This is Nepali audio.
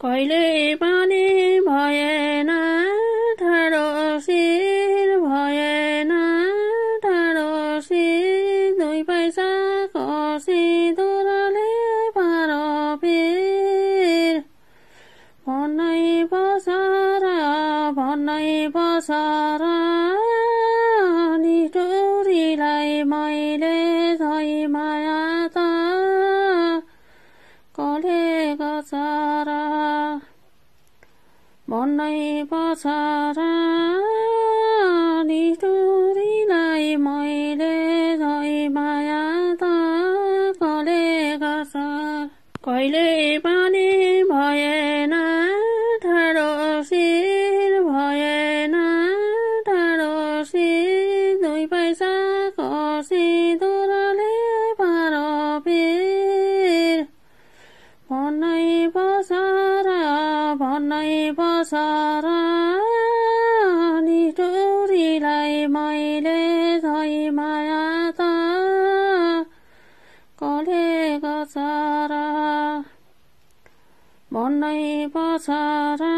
कहिले पनि भएन ठाडो शिर भएन ठाडो शिर दुई पैसाको सिन्दुरले पारो पिर भन्नै बसार निठुरीलाई मैले झै माया त कले गचार भन्नै बसार निठुरीलाई मैले झै माया त कले गचार कहिले पनि भएन ठाडो शिर भएन ठाडो शिर दुई पैसाको सिन्दुरले पारो पिर भन्नै बसार निठुरीलाई मैले झै माया त कले गचार भन्नै बसार